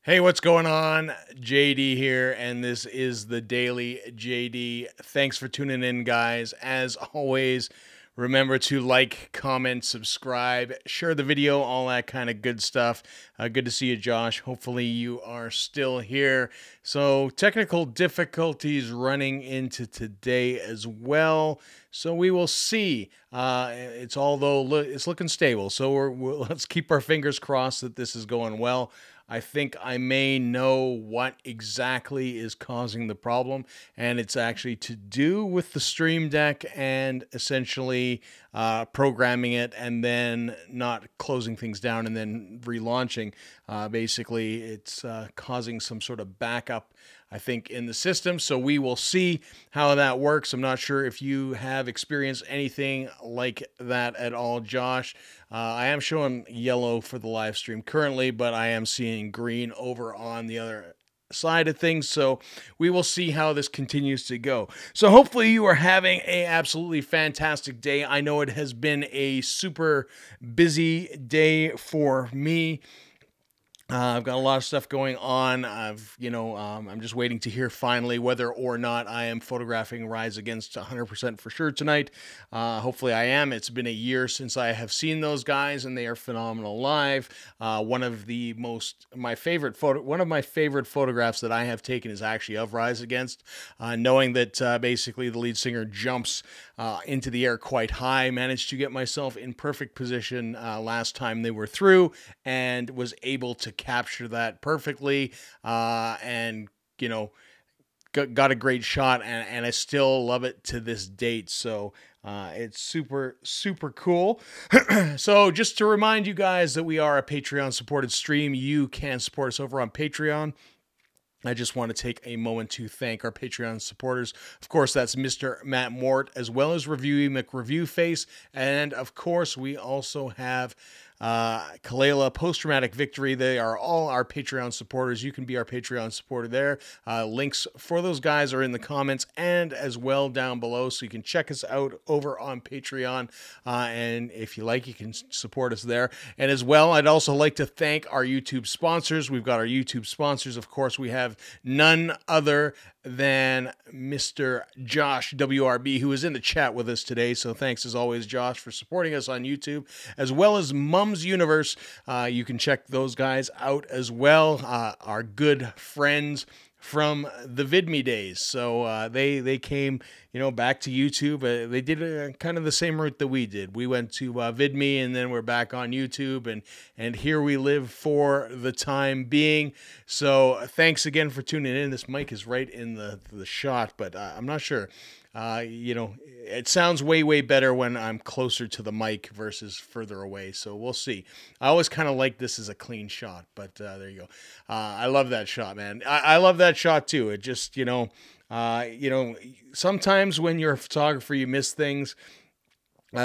Hey, what's going on? JD here, and this is the Daily JD. Thanks for tuning in, guys. As always, remember to like, comment, subscribe, share the video, all that kind of good stuff. Good to see you, Josh. Hopefully you are still here. So, technical difficulties running into today as well. So we will see. It's looking stable. So let's keep our fingers crossed that this is going well. I think I may know what exactly is causing the problem, and it's actually to do with the Stream Deck and essentially programming it and then not closing things down and then relaunching. Basically, it's causing some sort of backup, I think, in the system. So we will see how that works. I'm not sure if you have experienced anything like that at all, Josh. I am showing yellow for the live stream currently, but I am seeing green over on the other side of things. So we will see how this continues to go. So hopefully you are having a absolutely fantastic day. I know it has been a super busy day for me. I've got a lot of stuff going on. I'm just waiting to hear finally whether or not I am photographing Rise Against 100% for sure tonight. Hopefully I am. It's been a year since I have seen those guys, and they are phenomenal live. One of my favorite photographs that I have taken is actually of Rise Against, knowing that basically the lead singer jumps into the air quite high. Managed to get myself in perfect position last time they were through, and was able to capture that perfectly, and got a great shot, and I still love it to this date. So it's super cool. So just to remind you guys that we are a Patreon supported stream. You can support us over on Patreon. I just want to take a moment to thank our Patreon supporters. Of course, that's Mr. Matt Mort, as well as Reviewy McReviewface. And of course, we also have Kalela Post-Traumatic Victory. They are all our Patreon supporters. You can be our Patreon supporter there. Links for those guys are in the comments and as well down below, so you can check us out over on Patreon. And if you like, you can support us there. And as well, I'd also like to thank our YouTube sponsors. We've got our YouTube sponsors. Of course, we have none other than Mr. Josh WRB, who is in the chat with us today. So thanks as always, Josh, for supporting us on YouTube, as well as Mum's Universe. You can check those guys out as well. Our good friends from the VidMe days. So they came, back to YouTube. They did kind of the same route that we did. We went to VidMe, and then we're back on YouTube, and here we live for the time being. So thanks again for tuning in. This mic is right in the shot, but I'm not sure. It sounds way better when I'm closer to the mic versus further away. So we'll see. I always kind of like this as a clean shot, but there you go. I love that shot, man. I love that shot too. It just, sometimes when you're a photographer, you miss things.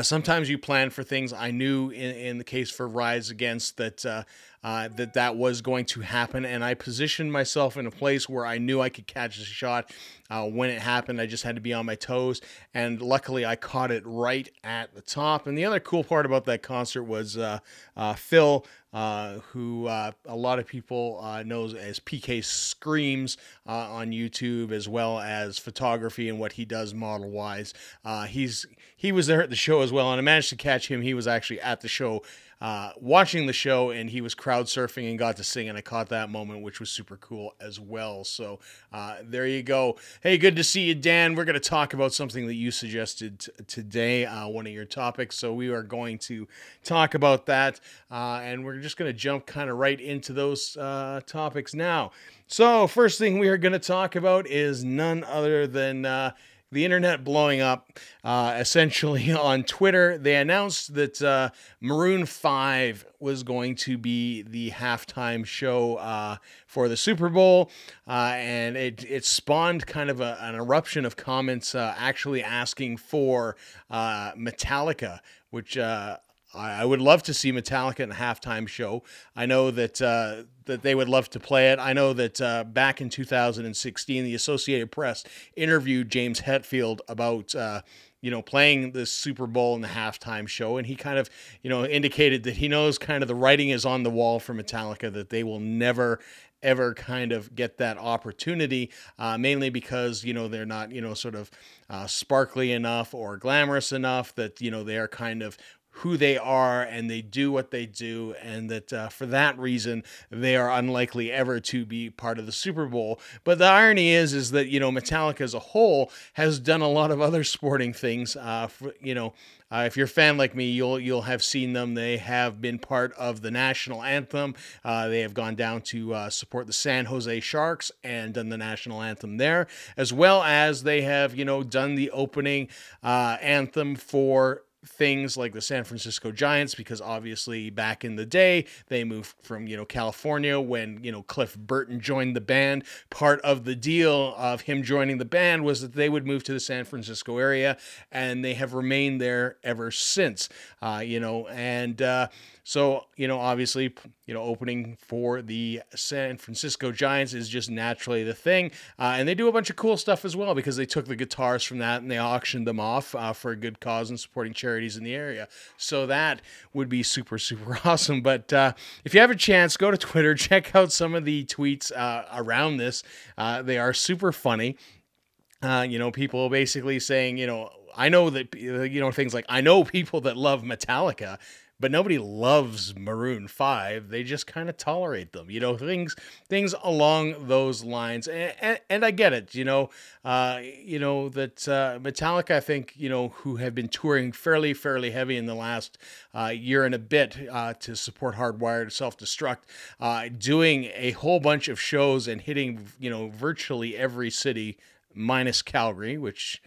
Sometimes you plan for things. I knew in the case for Rise Against that that was going to happen, and I positioned myself in a place where I knew I could catch the shot. When it happened, I just had to be on my toes, and luckily I caught it right at the top. And the other cool part about that concert was Phil, who a lot of people knows as PK Screams on YouTube, as well as photography and what he does model-wise. He was there at the show as well, and I managed to catch him. He was actually at the show watching the show, and he was crowd surfing and got to sing, and I caught that moment, which was super cool as well. So there you go. Hey, good to see you, Dan. We're going to talk about something that you suggested today, one of your topics. So we are going to talk about that, and we're just going to jump kind of right into those topics now. So first thing we are going to talk about is none other than the internet blowing up. Essentially on Twitter, they announced that Maroon 5 was going to be the halftime show for the Super Bowl, and it spawned kind of an eruption of comments actually asking for Metallica, which I would love to see Metallica in a halftime show. I know that that they would love to play it. I know that back in 2016, the Associated Press interviewed James Hetfield about playing the Super Bowl in the halftime show, and he kind of, indicated that he knows kind of the writing is on the wall for Metallica, that they will never ever kind of get that opportunity, mainly because, they're not, sort of sparkly enough or glamorous enough, that, they are kind of who they are and they do what they do, and that for that reason they are unlikely ever to be part of the Super Bowl. But the irony is that Metallica as a whole has done a lot of other sporting things. If you're a fan like me, you'll have seen them. They have been part of the national anthem. They have gone down to support the San Jose Sharks and done the national anthem there, as well as they have done the opening anthem for things like the San Francisco Giants, because obviously back in the day they moved from California when Cliff Burton joined the band. Part of the deal of him joining the band was that they would move to the San Francisco area, and they have remained there ever since. So, obviously, opening for the San Francisco Giants is just naturally the thing. And they do a bunch of cool stuff as well, because they took the guitars from that and they auctioned them off for a good cause and supporting charities in the area. So that would be super, super awesome. But if you have a chance, go to Twitter, check out some of the tweets around this. They are super funny. People basically saying, I know that, things like, I know people that love Metallica, but nobody loves Maroon 5. They just kind of tolerate them, things along those lines. And I get it, that Metallica, I think, who have been touring fairly heavy in the last year and a bit to support Hardwired Self-Destruct, doing a whole bunch of shows and hitting, virtually every city minus Calgary, which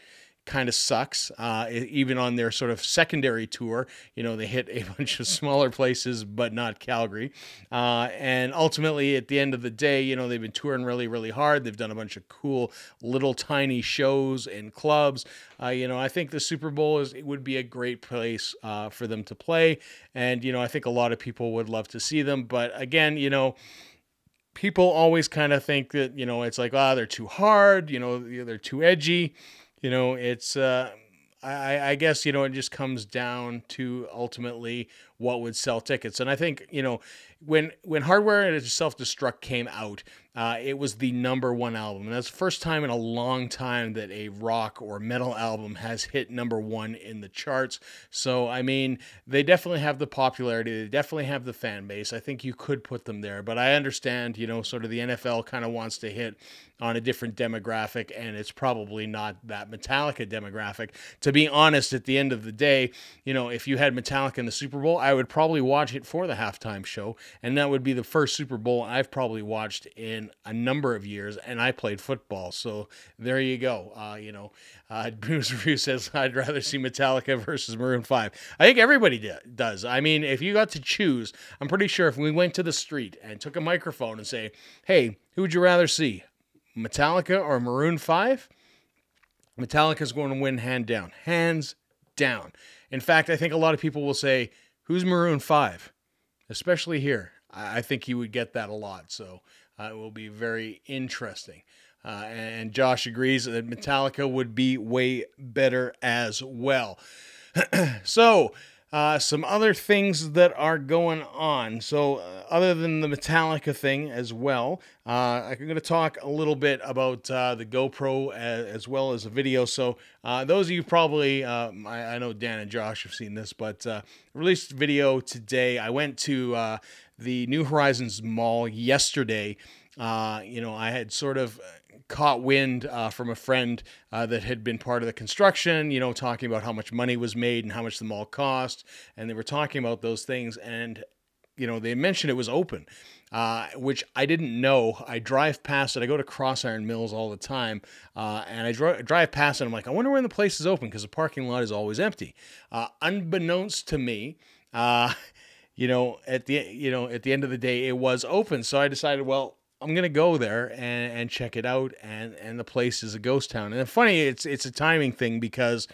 kind of sucks. Even on their sort of secondary tour, they hit a bunch of smaller places, but not Calgary. And ultimately, at the end of the day, they've been touring really hard. They've done a bunch of cool little tiny shows in clubs. I think the Super Bowl would be a great place for them to play. And, I think a lot of people would love to see them. But again, people always kind of think that, it's like, they're too hard, they're too edgy. It's, I guess, it just comes down to ultimately what would sell tickets. And I think, when Hardware Self-Destruct came out, it was the #1 album. And that's the first time in a long time that a rock or metal album has hit #1 in the charts. So, I mean, they definitely have the popularity. They definitely have the fan base. I think you could put them there. But I understand, sort of the NFL kind of wants to hit on a different demographic, and it's probably not that Metallica demographic. To be honest, at the end of the day, if you had Metallica in the Super Bowl, I would probably watch it for the halftime show, and that would be the first Super Bowl I've probably watched in a number of years, and I played football, so there you go. Bruce Review says, I'd rather see Metallica versus Maroon 5. I think everybody does. I mean, if you got to choose, I'm pretty sure if we went to the street and took a microphone and say, hey, who would you rather see, Metallica or Maroon 5? Metallica's going to win hands down. In fact, I think a lot of people will say, who's Maroon 5? Especially here. I think you would get that a lot. So it will be very interesting. And Josh agrees that Metallica would be way better as well. So, some other things that are going on. So, other than the Metallica thing as well, I'm going to talk a little bit about the GoPro as well as a video. So, those of you probably, I know Dan and Josh have seen this, but released video today. I went to the New Horizons Mall yesterday. I had sort of caught wind from a friend that had been part of the construction, talking about how much money was made and how much the mall cost. And they were talking about those things. And, they mentioned it was open, which I didn't know. I drive past it. I go to Cross Iron Mills all the time. And I drive past it. I'm like, I wonder when the place is open, because the parking lot is always empty. Unbeknownst to me, at the end of the day, it was open. So I decided, well, I'm going to go there and check it out, and the place is a ghost town. And funny, it's a timing thing, because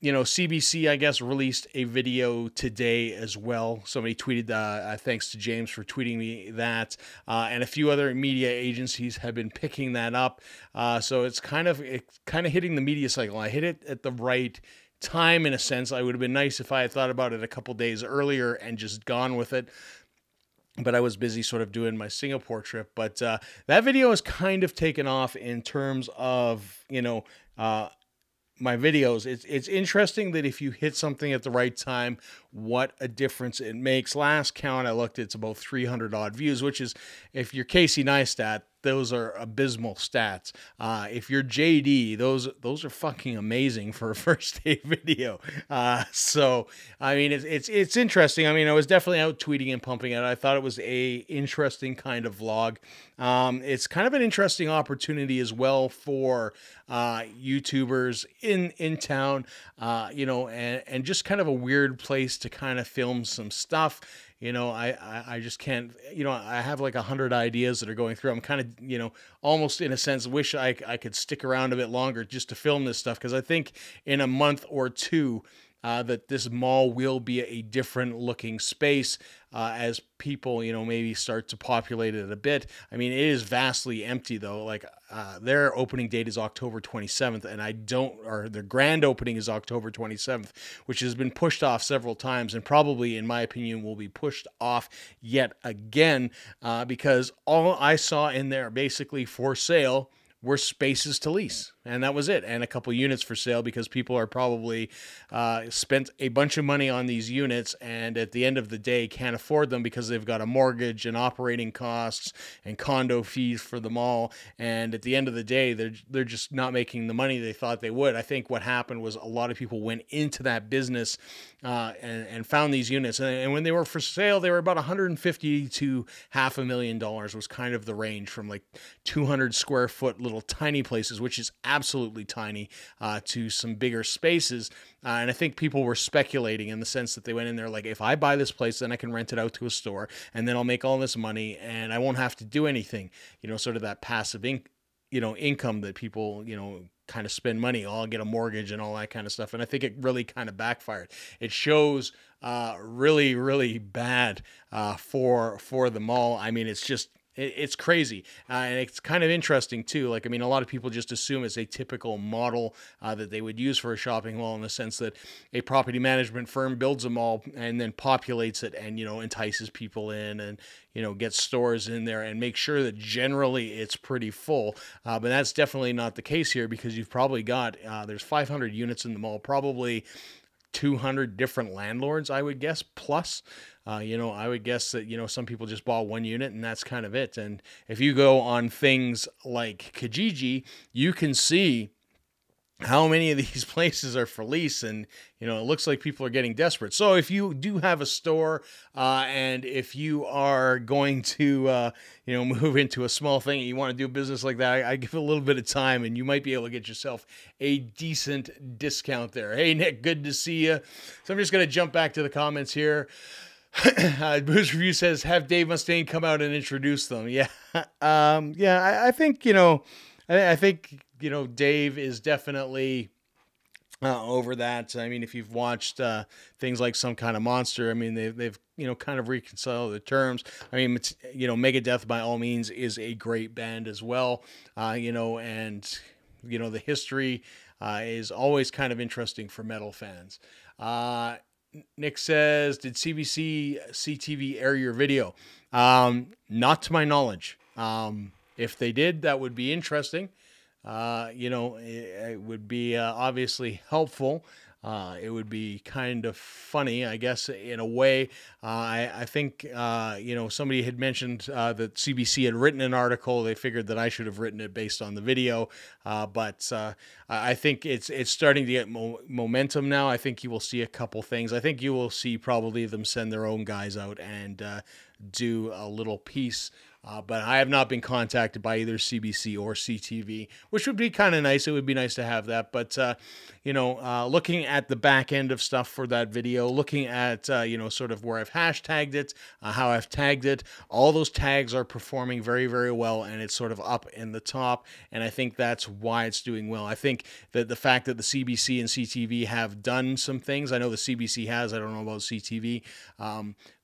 CBC, I guess, released a video today as well. Somebody tweeted, thanks to James for tweeting me that, and a few other media agencies have been picking that up. So it's kind of hitting the media cycle. I hit it at the right time, in a sense. I would have been nice if I had thought about it a couple days earlier and just gone with it. But I was busy sort of doing my Singapore trip. But that video has kind of taken off in terms of, my videos. It's interesting that if you hit something at the right time, what a difference it makes. Last count I looked, it's about 300 odd views, which is, if you're Casey Neistat, those are abysmal stats. If you're JD, those are fucking amazing for a first day video. So I mean, it's interesting. I mean, I was definitely out tweeting and pumping it. I thought it was a interesting kind of vlog. It's kind of an interesting opportunity as well for YouTubers in town, and just kind of a weird place to kind of film some stuff. I just can't, I have like 100 ideas that are going through. I'm kind of, almost in a sense, wish I could stick around a bit longer just to film this stuff. Cause I think in a month or two, that this mall will be a different looking space as people, maybe start to populate it a bit. I mean, it is vastly empty though. Like their opening date is October 27th, and the grand opening is October 27th, which has been pushed off several times, and probably, in my opinion, will be pushed off yet again because all I saw in there basically for sale were spaces to lease, and that was it, and a couple units for sale, because people are probably spent a bunch of money on these units, and at the end of the day can't afford them because they've got a mortgage and operating costs and condo fees for them all, and at the end of the day they're just not making the money they thought they would. I think what happened was a lot of people went into that business and found these units, and when they were for sale, they were about $150,000 to $500,000 was kind of the range, from like 200 square foot little tiny places, which is absolutely tiny, to some bigger spaces. And I think people were speculating in the sense that they went in there like, if I buy this place, then I can rent it out to a store, and then I'll make all this money and I won't have to do anything, sort of that passive income that people, kind of spend money. I'll get a mortgage and all that kind of stuff. And I think it really kind of backfired. It shows really, really bad for the mall. I mean, it's crazy. And it's kind of interesting too. Like, I mean, a lot of people just assume it's a typical model that they would use for a shopping mall, in the sense that a property management firm builds a mall and then populates it and, entices people in and, gets stores in there and make sure that generally it's pretty full. But that's definitely not the case here, because you've probably got, there's 500 units in the mall, probably 200 different landlords, I would guess, plus. I would guess that, some people just bought one unit and that's kind of it. And if you go on things like Kijiji, you can see how many of these places are for lease, and it looks like people are getting desperate. So if you do have a store and if you are going to move into a small thing and you want to do a business like that, I give it a little bit of time and you might be able to get yourself a decent discount there. Hey Nick, good to see you. So I'm just going to jump back to the comments here. Booze Review says, have Dave Mustaine come out and introduce them. Yeah. I think, I think, Dave is definitely over that. I mean, if you've watched things like Some Kind of Monster, I mean, they've kind of reconciled the terms. I mean, Megadeth by all means is a great band as well. And the history is always kind of interesting for metal fans. Nick says, did CBC CTV air your video? Not to my knowledge. If they did, that would be interesting. It would be obviously helpful. It would be kind of funny, I guess, in a way. I think, somebody had mentioned that CBC had written an article. They figured that I should have written it based on the video. But I think it's starting to get momentum now. I think you will see a couple things. I think you will see probably them send their own guys out and do a little piece. But I have not been contacted by either CBC or CTV, which would be kind of nice. It would be nice to have that. But, looking at the back end of stuff for that video, looking at, sort of where I've hashtagged it, how I've tagged it, all those tags are performing very, very well, and it's sort of up in the top. And I think that's why it's doing well. I think that the fact that the CBC and CTV have done some things, I know the CBC has, I don't know about CTV,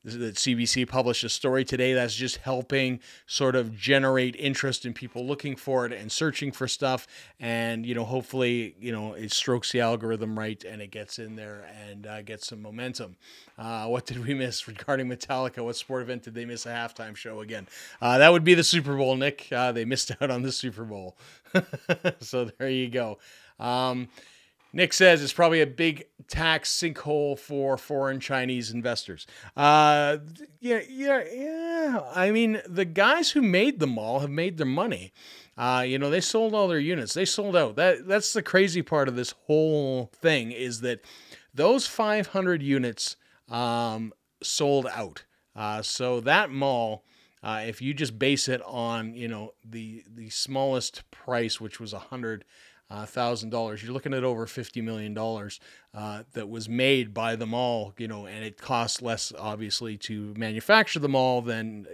the CBC published a story today that's just helping sort of generate interest in people looking for it and searching for stuff. And, hopefully, it strokes the algorithm right and it gets in there and gets some momentum. What did we miss regarding Metallica? What sport event did they miss a halftime show again? That would be the Super Bowl, Nick. They missed out on the Super Bowl. So there you go. Nick says it's probably a big tax sinkhole for foreign Chinese investors. Yeah. I mean, the guys who made the mall have made their money. They sold all their units. They sold out. That's the crazy part of this whole thing, is that those 500 units sold out. So that mall, if you just base it on, the smallest price, which was $100,000, you're looking at over $50 million that was made by the mall, and it costs less, obviously, to manufacture the mall than,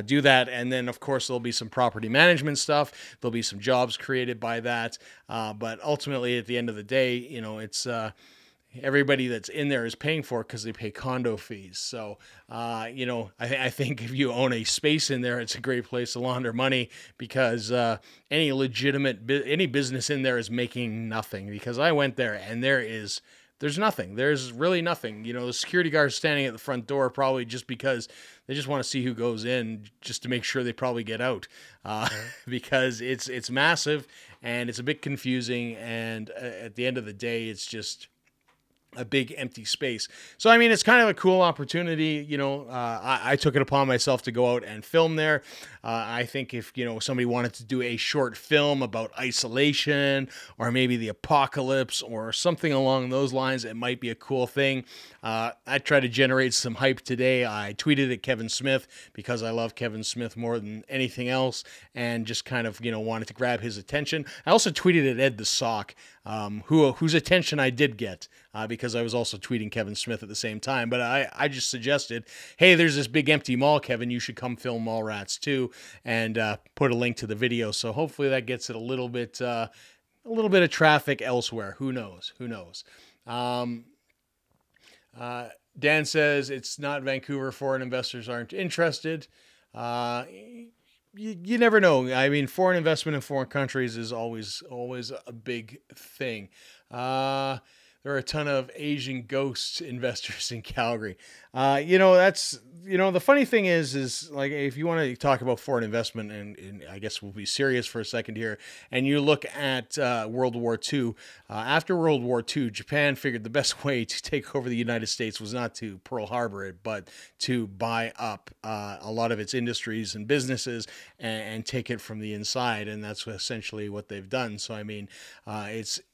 do that. And then, of course, there'll be some property management stuff. There'll be some jobs created by that. But ultimately, at the end of the day, it's everybody that's in there is paying for it because they pay condo fees. So, I think if you own a space in there, it's a great place to launder money, because any business in there is making nothing. Because I went there and there's nothing. There's really nothing. The security guard's standing at the front door probably just because they just want to see who goes in, just to make sure they probably get out, because it's massive and it's a bit confusing. And at the end of the day, it's just a big empty space. So, I mean, it's kind of a cool opportunity. I took it upon myself to go out and film there. I think if, somebody wanted to do a short film about isolation or maybe the apocalypse or something along those lines, it might be a cool thing. I tried to generate some hype today. I tweeted at Kevin Smith because I love Kevin Smith more than anything else, and just kind of, wanted to grab his attention. I also tweeted at Ed the Sock, whose attention I did get, because I was also tweeting Kevin Smith at the same time. But I just suggested, hey, there's this big empty mall, Kevin. You should come film Mallrats too, and put a link to the video. So hopefully that gets it a little bit of traffic elsewhere. Who knows? Dan says it's not Vancouver. Foreign investors aren't interested. You never know. I mean, foreign investment in foreign countries is always a big thing. There are a ton of Asian ghost investors in Calgary. The funny thing is like, if you want to talk about foreign investment, and I guess we'll be serious for a second here, and you look at World War II, after World War II, Japan figured the best way to take over the United States was not to Pearl Harbor it, but to buy up a lot of its industries and businesses and take it from the inside. And that's essentially what they've done. So, I mean,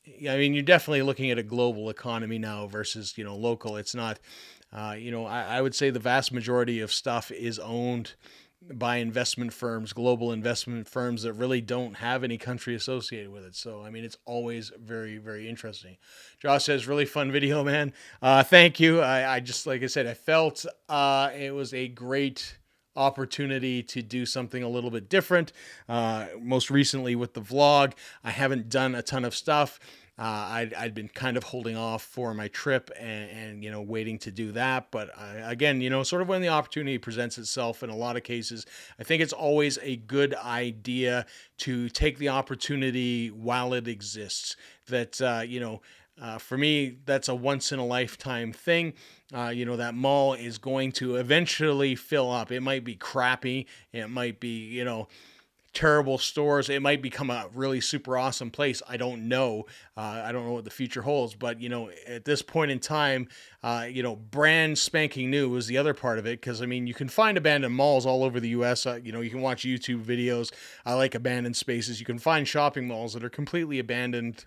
you're definitely looking at a global economy now versus, local. It's not, I would say the vast majority of stuff is owned by investment firms, global investment firms that really don't have any country associated with it. So, I mean, it's always very, very interesting. Josh says, really fun video, man. Thank you. I just, like I said, I felt it was a great opportunity to do something a little bit different. Most recently with the vlog, I haven't done a ton of stuff. I'd been kind of holding off for my trip and waiting to do that. But again, sort of when the opportunity presents itself, in a lot of cases, I think it's always a good idea to take the opportunity while it exists. That, for me, that's a once in a lifetime thing. That mall is going to eventually fill up. It might be crappy. It might be, terrible stores. It might become a really super awesome place. I don't know. I don't know what the future holds, but at this point in time, brand spanking new was the other part of it. Cause I mean, you can find abandoned malls all over the US. You can watch YouTube videos. I like abandoned spaces. You can find shopping malls that are completely abandoned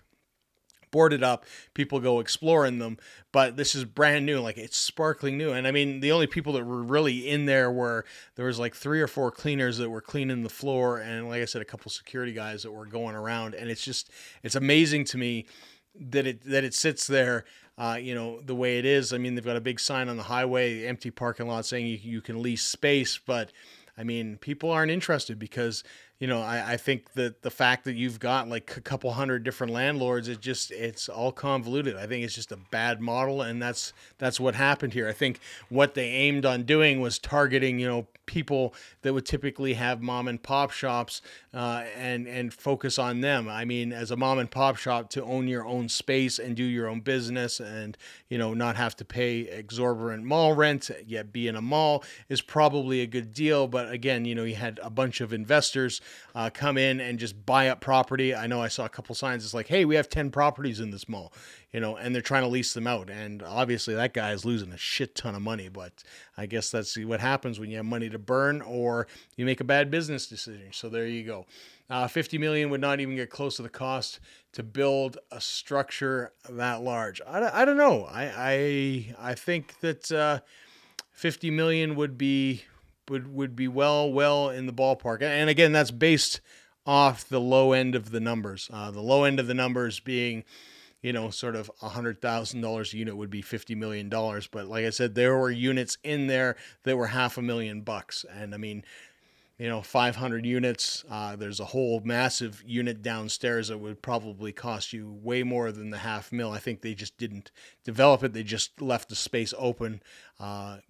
boarded up, people go exploring them, but this is brand new, like it's sparkling new. And I mean, the only people that were really in there there was like 3 or 4 cleaners that were cleaning the floor, and like I said, a couple security guys that were going around. And it's amazing to me that it sits there, the way it is. I mean, they've got a big sign on the highway, empty parking lot, saying you can lease space, but I mean, people aren't interested because, I think that the fact that you've got like a couple hundred different landlords, it's all convoluted. I think it's just a bad model, and that's what happened here. I think what they aimed on doing was targeting, people that would typically have mom and pop shops, and focus on them. I mean, as a mom and pop shop, to own your own space and do your own business and, not have to pay exorbitant mall rent, yet be in a mall, is probably a good deal. But again, you had a bunch of investors come in and just buy up property. I know I saw a couple signs. It's like, hey, we have 10 properties in this mall, and they're trying to lease them out. And obviously that guy is losing a shit ton of money, but I guess that's what happens when you have money to burn or you make a bad business decision. So there you go. 50 million would not even get close to the cost to build a structure that large. I don't know. I think that 50 million would be well in the ballpark. And again, that's based off the low end of the numbers. The low end of the numbers being, sort of $100,000 a unit would be $50 million. But like I said, there were units in there that were $500,000. And I mean, 500 units, there's a whole massive unit downstairs that would probably cost you way more than the $500,000. I think they just didn't develop it. They just left the space open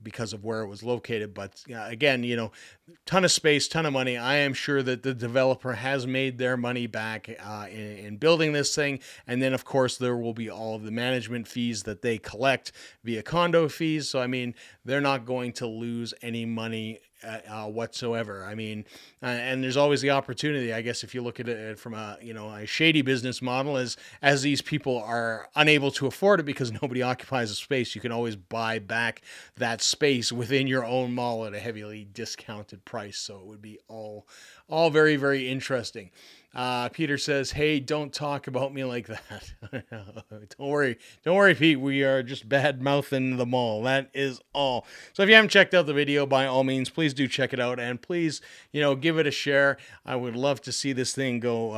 because of where it was located. But again, ton of space, ton of money. I am sure that the developer has made their money back in building this thing. And then, of course, there will be all of the management fees that they collect via condo fees. So, I mean, they're not going to lose any money whatsoever. I mean, and there's always the opportunity, I guess, if you look at it from a shady business model, as these people are unable to afford it because nobody occupies the space, you can always buy back that space within your own mall at a heavily discounted price. So it would be all very, very interesting. Peter says, hey, don't talk about me like that. Don't worry, Pete. We are just bad mouthing the mall. That is all. So if you haven't checked out the video, by all means, please do check it out, and please, give it a share. I would love to see this thing go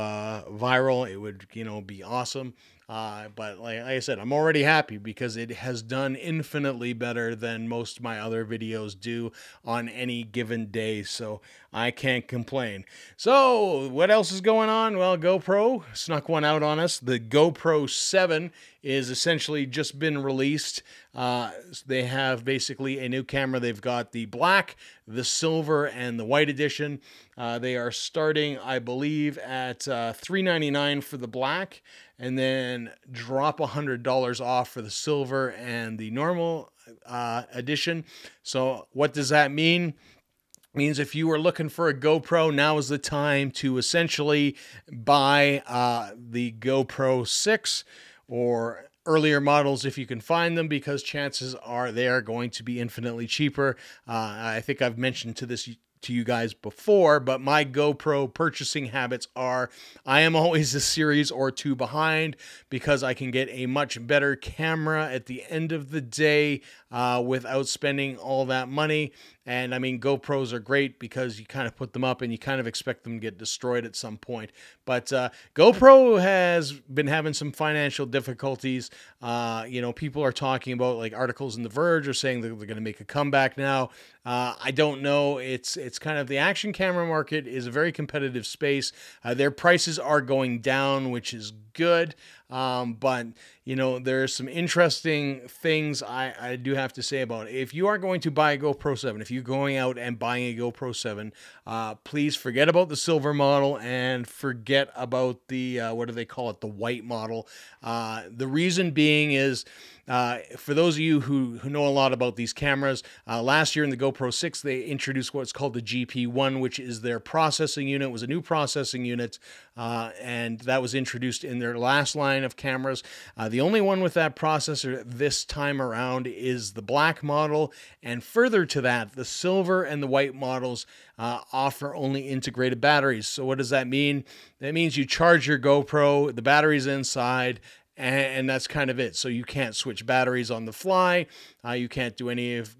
viral. It would, be awesome. But like I said, I'm already happy because it has done infinitely better than most of my other videos do on any given day. So I can't complain. So what else is going on? Well, GoPro snuck one out on us. The GoPro 7 is essentially just been released. They have basically a new camera. They've got the black, the silver, and the white edition. They are starting, I believe, at $399 for the black, and then drop $100 off for the silver and the normal edition. So what does that mean? It means if you are looking for a GoPro, now is the time to essentially buy the GoPro 6 or earlier models if you can find them, because chances are they are going to be infinitely cheaper. I think I've mentioned to you guys before, but my GoPro purchasing habits are I am always a series or two behind because I can get a much better camera at the end of the day without spending all that money. And I mean, GoPros are great because you kind of put them up and you kind of expect them to get destroyed at some point. But GoPro has been having some financial difficulties. People are talking about, like, articles in The Verge are saying that they're going to make a comeback now. I don't know. It's kind of, the action camera market is a very competitive space. Their prices are going down, which is good. But there's some interesting things I do have to say about it. If you are going to buy a GoPro 7, if you're going out and buying a GoPro 7, please forget about the silver model and forget about the, what do they call it? The white model. The reason being is, for those of you who know a lot about these cameras, last year in the GoPro 6, they introduced what's called the GP1, which is their processing unit. It was a new processing unit, and that was introduced in their last line of cameras. The only one with that processor this time around is the black model, and further to that, the silver and the white models offer only integrated batteries. So what does that mean? That means you charge your GoPro, the battery's inside, and that's kind of it. So you can't switch batteries on the fly. You can't do any of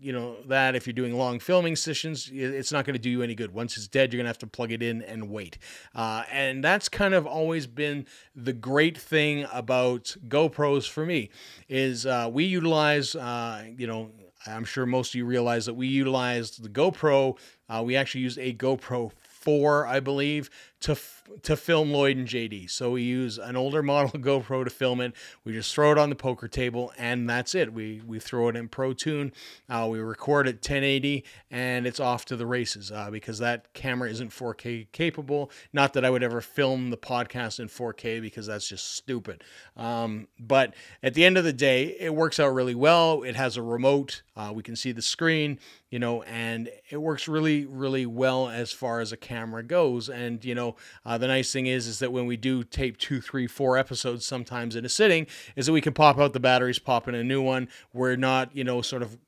that. If you're doing long filming sessions, it's not going to do you any good. Once it's dead, you're going to have to plug it in and wait. And that's kind of always been the great thing about GoPros for me is we utilize, I'm sure most of you realize that we utilized the GoPro. We actually used a GoPro 4, I believe, to film Lloyd and JD. So we use an older model GoPro to film it. We just throw it on the poker table, and that's it. We throw it in Pro Tune. We record at 1080, and it's off to the races because that camera isn't 4K capable. Not that I would ever film the podcast in 4K because that's just stupid. But at the end of the day, it works out really well. It has a remote. We can see the screen, and it works really, really well as far as a camera goes. And, the nice thing is that when we do tape 2, 3, 4 episodes sometimes in a sitting, is that we can pop out the batteries, pop in a new one. We're not, sort of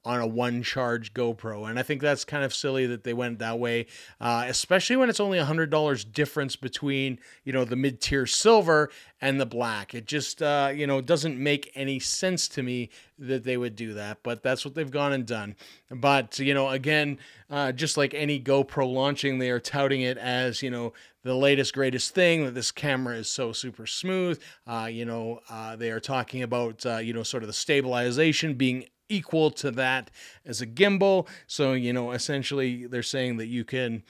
on a one charge GoPro. And I think that's kind of silly that they went that way, especially when it's only $100 difference between, the mid-tier silver and the black. It just, doesn't make any sense to me that they would do that, but that's what they've gone and done. But, again, just like any GoPro launching, they are touting it as, the latest, greatest thing, that this camera is so super smooth. They are talking about, sort of the stabilization being equal to that as a gimbal. So, essentially they're saying that you can,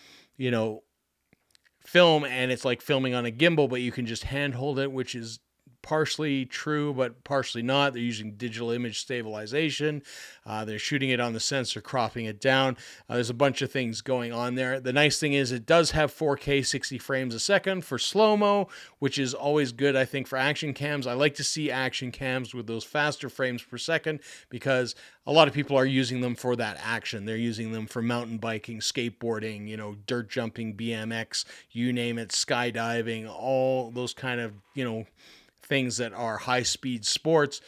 film and it's like filming on a gimbal, but you can just handhold it, which is partially true, but partially not. They're using digital image stabilization. They're shooting it on the sensor, cropping it down. There's a bunch of things going on there. The nice thing is it does have 4K 60 frames a second for slow-mo, which is always good, I think, for action cams. I like to see action cams with those faster frames per second because a lot of people are using them for that action. They're using them for mountain biking, skateboarding, dirt jumping, BMX, you name it, skydiving, all those kind of, things that are high-speed sports,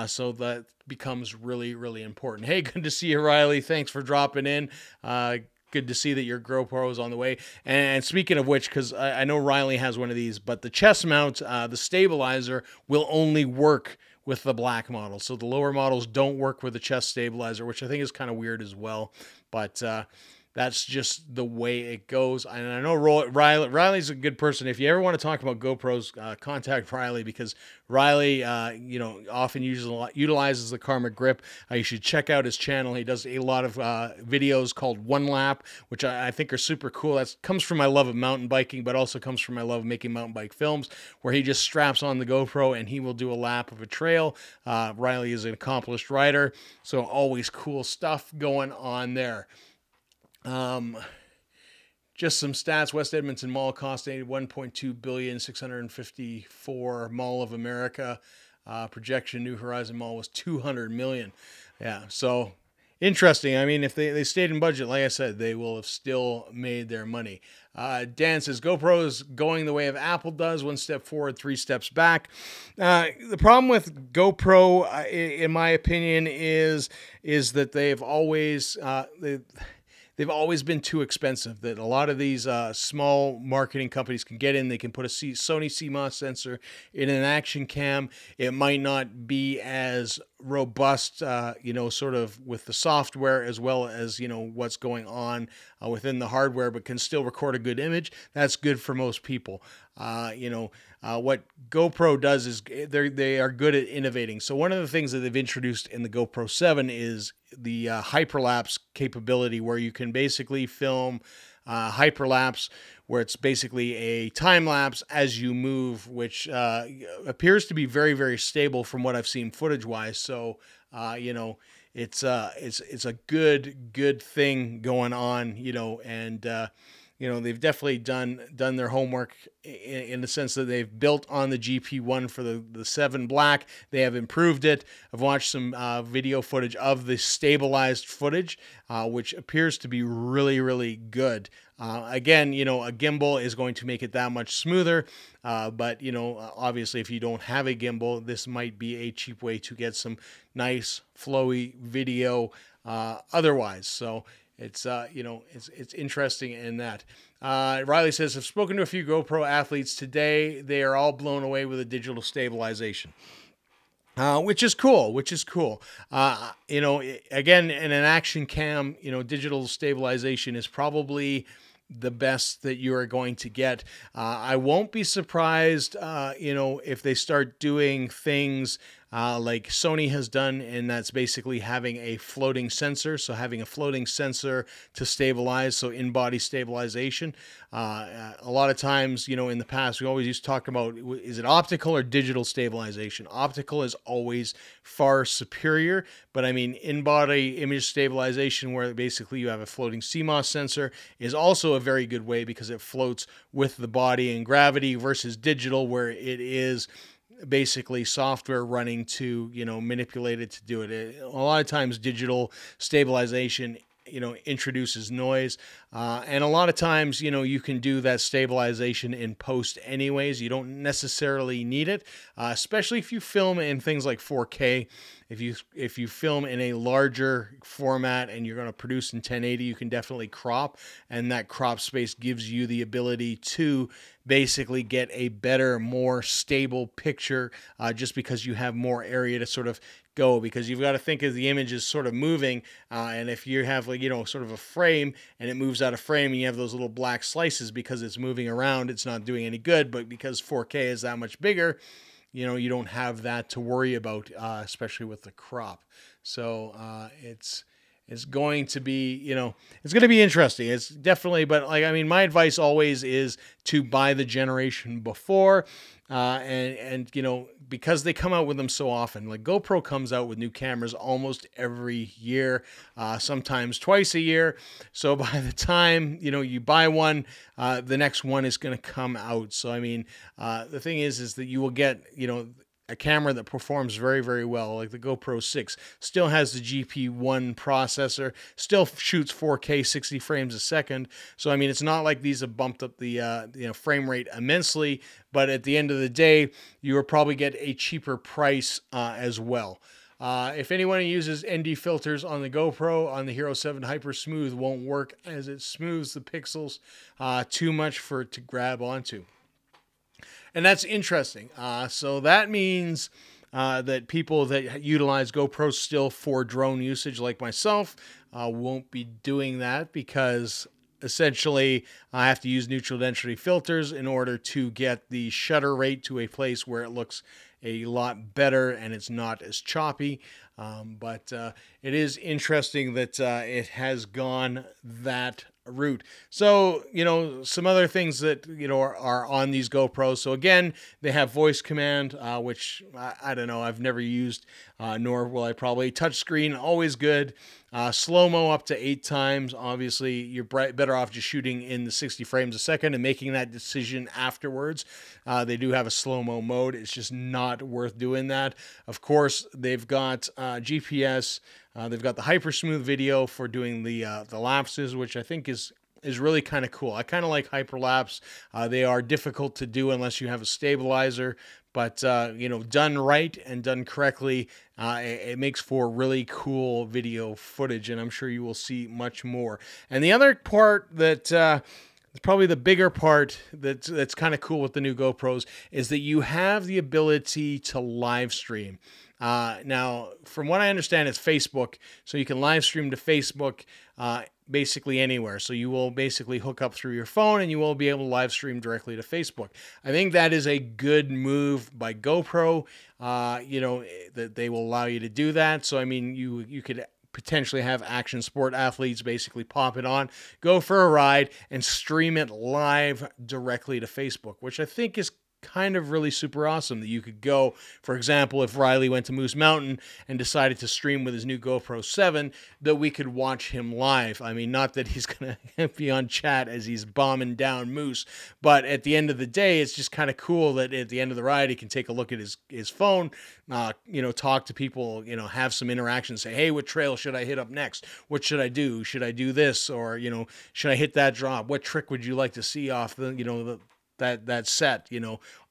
so that becomes really, really important. Hey, good to see you, Riley. Thanks for dropping in. Good to see that your GoPro is on the way. And speaking of which, because I know Riley has one of these, but the chest mount, the stabilizer, will only work with the black model. So the lower models don't work with the chest stabilizer, which I think is kind of weird as well. But that's just the way it goes. And I know Riley's a good person. If you ever want to talk about GoPros, contact Riley because Riley, often utilizes the Karma Grip. You should check out his channel. He does a lot of videos called One Lap, which I think are super cool. That comes from my love of mountain biking, but also comes from my love of making mountain bike films, where he just straps on the GoPro and he will do a lap of a trail. Riley is an accomplished rider, so always cool stuff going on there. Just some stats. West Edmonton Mall cost $1.2 billion, 654 Mall of America. Projection New Horizon Mall was $200 million. Yeah, so interesting. I mean, if they stayed in budget, like I said, they will have still made their money. Dan says GoPro is going the way of Apple does, 1 step forward, 3 steps back. The problem with GoPro, in my opinion, is that they've always been too expensive. That a lot of these small marketing companies can get in. They can put a Sony CMOS sensor in an action cam. It might not be as robust, sort of with the software as well as, what's going on within the hardware, but can still record a good image. That's good for most people. What GoPro does is they are good at innovating. So one of the things that they've introduced in the GoPro 7 is the hyperlapse capability, where you can basically film hyperlapse, where it's basically a time lapse as you move, which appears to be very, very stable from what I've seen footage wise. So it's a good thing going on, and they've definitely done their homework in the sense that they've built on the GP1 for the 7 Black. They have improved it. I've watched some video footage of the stabilized footage, which appears to be really, really good. Again, a gimbal is going to make it that much smoother, but, obviously if you don't have a gimbal, this might be a cheap way to get some nice, flowy video otherwise. So it's, it's interesting in that. Riley says, I've spoken to a few GoPro athletes today. They are all blown away with the digital stabilization. Which is cool, again, in an action cam, digital stabilization is probably the best that you are going to get. I won't be surprised, if they start doing things like Sony has done, and that's basically having a floating sensor. So having a floating sensor to stabilize, so in-body stabilization. A lot of times, in the past, we always used to talk about, is it optical or digital stabilization? Optical is always far superior, but I mean, in-body image stabilization, where basically you have a floating CMOS sensor, is also a very good way because it floats with the body and gravity, versus digital, where it is basically software running to manipulate it to do it. A lot of times digital stabilization introduces noise, and a lot of times you can do that stabilization in post anyways. You don't necessarily need it, especially if you film in things like 4K. If you film in a larger format and you're going to produce in 1080, you can definitely crop, and that crop space gives you the ability to basically get a better, more stable picture, just because you have more area to sort of go, because you've got to think of the image as sort of moving, and if you have sort of a frame and it moves out of frame and you have those little black slices because it's moving around, it's not doing any good. But because 4K is that much bigger, you don't have that to worry about, especially with the crop. So it's going to be, it's going to be interesting. It's definitely, but my advice always is to buy the generation before, and because they come out with them so often. Like GoPro comes out with new cameras almost every year, sometimes twice a year. So by the time you buy one, the next one is going to come out. So the thing is that you will get a camera that performs very, very well. Like the GoPro 6 still has the GP1 processor, still shoots 4K 60 frames a second. So it's not like these have bumped up the frame rate immensely, but at the end of the day, you will probably get a cheaper price as well. If anyone uses ND filters on the GoPro, on the Hero 7 Hyper Smooth won't work, as it smooths the pixels too much for it to grab onto. And that's interesting. So that means that people that utilize GoPro still for drone usage, like myself, won't be doing that, because essentially I have to use neutral density filters in order to get the shutter rate to a place where it looks a lot better and it's not as choppy. But it is interesting that it has gone that route. So, some other things that, are on these GoPros. So again, they have voice command, which I don't know, I've never used, nor will I probably. Touchscreen, always good. Slow-mo up to 8 times. Obviously, you're better off just shooting in the 60 frames a second and making that decision afterwards. They do have a slow-mo mode. It's just not worth doing that. Of course, they've got GPS. They've got the hyper smooth video for doing the lapses, which I think is really kind of cool. I kind of like hyperlapse. They are difficult to do unless you have a stabilizer, but done right and done correctly, it makes for really cool video footage, and I'm sure you will see much more. And the other part that probably the bigger part that's kind of cool with the new GoPros is that you have the ability to live stream. Now, from what I understand, it's Facebook, so you can live stream to Facebook basically anywhere. So you will basically hook up through your phone and you will be able to live stream directly to Facebook. I think that is a good move by GoPro, that they will allow you to do that. So, you could potentially have action sport athletes basically pop it on, go for a ride, and stream it live directly to Facebook, which I think is kind of really super awesome. That you could go, for example, if Riley went to Moose Mountain and decided to stream with his new GoPro 7, that we could watch him live. Not that he's going to be on chat as he's bombing down Moose, but at the end of the day, it's just kind of cool that at the end of the ride, he can take a look at his phone, talk to people, have some interaction, say, hey, what trail should I hit up next? What should I do? Should I do this? Or, should I hit that drop? What trick would you like to see off the that set,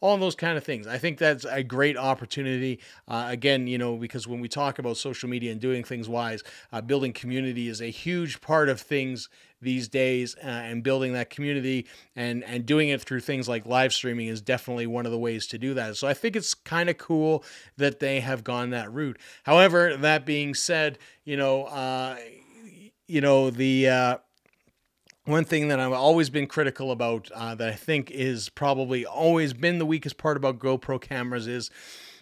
all those kind of things. I think that's a great opportunity. Again, because when we talk about social media and doing things wise, building community is a huge part of things these days, and building that community and doing it through things like live streaming is definitely one of the ways to do that. So I think it's kind of cool that they have gone that route. However, that being said, the one thing that I've always been critical about, that I think is probably always been the weakest part about GoPro cameras, is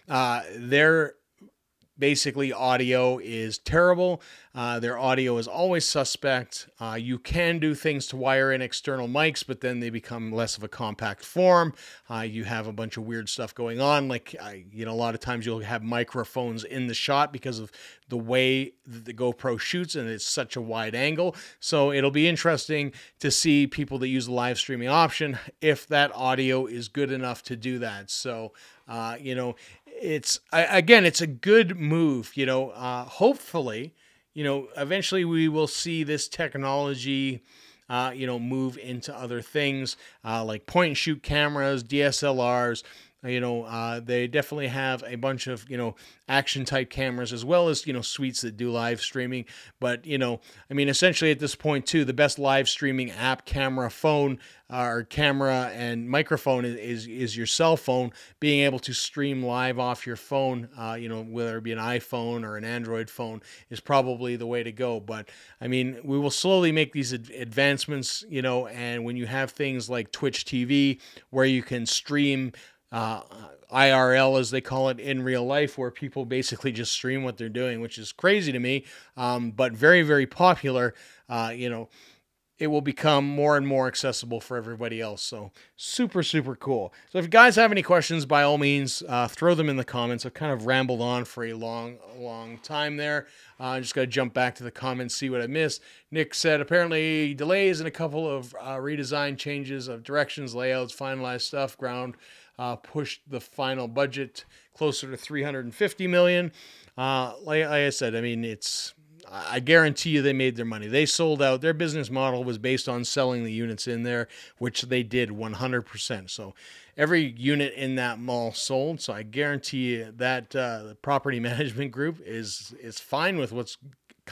their basically audio is terrible. Their audio is always suspect. You can do things to wire in external mics, but then they become less of a compact form. You have a bunch of weird stuff going on. Like, a lot of times you'll have microphones in the shot because of the way that the GoPro shoots, and it's such a wide angle. So it'll be interesting to see people that use the live streaming option, if that audio is good enough to do that. So, it's a good move. Hopefully, eventually we will see this technology, move into other things, like point and shoot cameras, DSLRs. They definitely have a bunch of, action type cameras, as well as, suites that do live streaming. But, essentially at this point too, the best live streaming app, camera, phone, or camera and microphone is your cell phone. Being able to stream live off your phone, whether it be an iPhone or an Android phone, is probably the way to go. But we will slowly make these advancements, and when you have things like Twitch TV, where you can stream IRL, as they call it, in real life, where people basically just stream what they're doing, which is crazy to me, but very, very popular. It will become more and more accessible for everybody else. So super, super cool. So if you guys have any questions, by all means, throw them in the comments. I've kind of rambled on for a long, long time there. I just got to jump back to the comments, see what I missed. Nick said, apparently delays and a couple of redesign changes of directions, layouts, finalized stuff, ground pushed the final budget closer to $350 million. Like I said, I guarantee you they made their money. They sold out. Their business model was based on selling the units in there, which they did 100%. So every unit in that mall sold. So I guarantee you that the property management group is fine with what's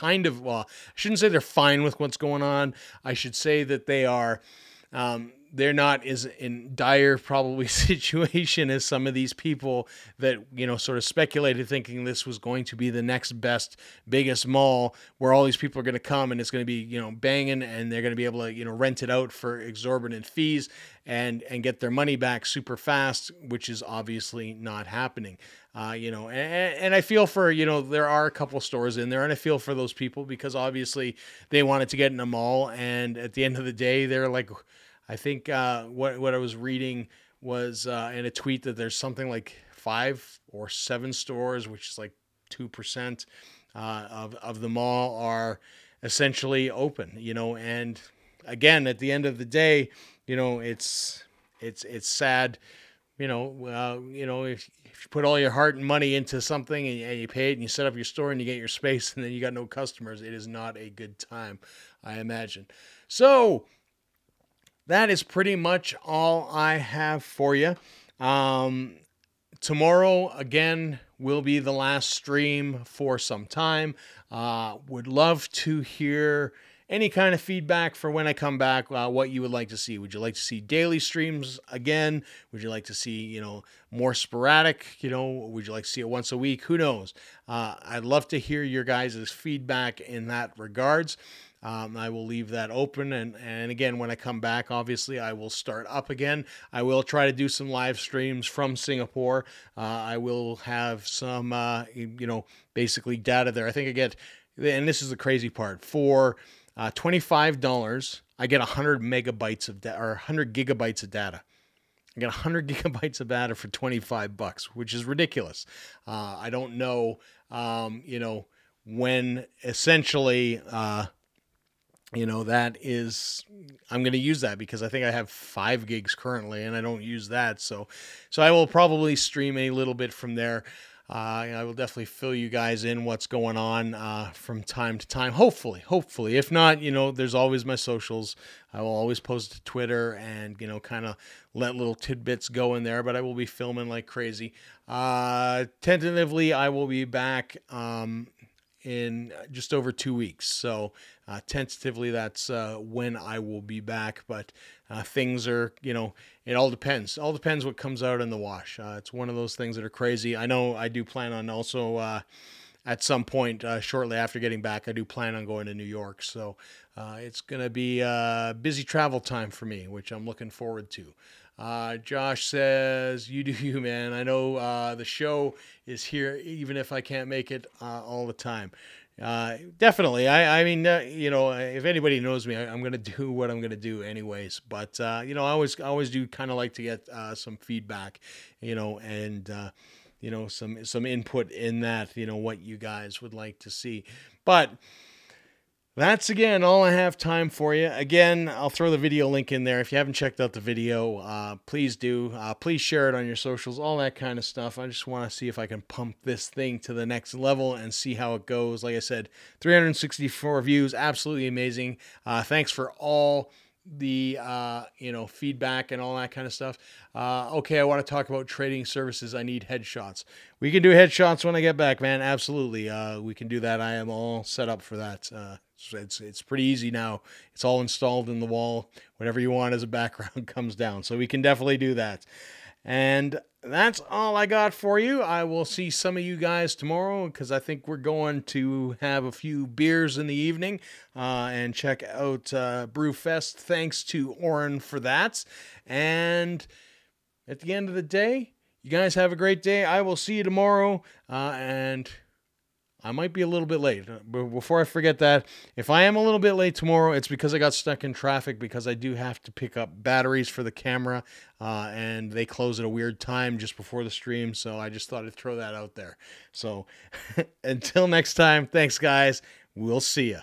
I shouldn't say they're fine with what's going on. I should say that they are, they're not as in dire probably situation as some of these people that, sort of speculated, thinking this was going to be the next best, biggest mall where all these people are going to come and it's going to be, banging, and they're going to be able to, rent it out for exorbitant fees and get their money back super fast, which is obviously not happening. And I feel for, there are a couple stores in there, and I feel for those people because obviously they wanted to get in a mall, and at the end of the day, they're like, I think what I was reading was in a tweet that there's something like 5 or 7 stores, which is like 2% of the mall, are essentially open. And again, at the end of the day, it's sad. If you put all your heart and money into something and you pay it and you set up your store and you get your space and then you got no customers, it is not a good time, I imagine. So that is pretty much all I have for you. Tomorrow, again, will be the last stream for some time. Would love to hear any kind of feedback for when I come back, what you would like to see. Would you like to see daily streams again? Would you like to see, more sporadic? Would you like to see it once a week? Who knows? I'd love to hear your guys' feedback in that regards. I will leave that open. And again, when I come back, obviously, I will start up again. I will try to do some live streams from Singapore. I will have some, basically data there. I think I get, and this is the crazy part, for $25, I get 100 megabytes of data, or 100 gigabytes of data. I get 100 gigabytes of data for $25, which is ridiculous. I don't know, when essentially, that is, I'm going to use that because I think I have 5 gigs currently and I don't use that. So I will probably stream a little bit from there. I will definitely fill you guys in what's going on from time to time. Hopefully. If not, there's always my socials. I will always post to Twitter and, kind of let little tidbits go in there, but I will be filming like crazy. Tentatively, I will be back in just over 2 weeks. So tentatively, that's when I will be back. But things are, it all depends. All depends what comes out in the wash. It's one of those things that are crazy. I know I do plan on also at some point shortly after getting back, I do plan on going to New York. So it's going to be a busy travel time for me, which I'm looking forward to. Josh says, you do you, man. I know the show is here, even if I can't make it all the time. Definitely. I mean, if anybody knows me, I'm going to do what I'm going to do anyways. But, I always do kind of like to get some feedback, and, some input in that, what you guys would like to see. But that's, again, all I have time for you. Again, I'll throw the video link in there. If you haven't checked out the video, please do. Please share it on your socials, all that kind of stuff. I just want to see if I can pump this thing to the next level and see how it goes. Like I said, 364 views, absolutely amazing. Thanks for all the feedback and all that kind of stuff. Okay, I want to talk about trading services. I need headshots. We can do headshots when I get back, man. Absolutely. We can do that. I am all set up for that. It's pretty easy now. It's all installed in the wall. Whatever you want as a background comes down. So we can definitely do that. And that's all I got for you. I will see some of you guys tomorrow because I think we're going to have a few beers in the evening and check out Brewfest. Thanks to Oren for that. And at the end of the day, you guys have a great day. I will see you tomorrow. And I might be a little bit late. But before I forget that, if I am a little bit late tomorrow, it's because I got stuck in traffic because I do have to pick up batteries for the camera, and they close at a weird time just before the stream, so I just thought I'd throw that out there. So until next time, thanks, guys. We'll see ya.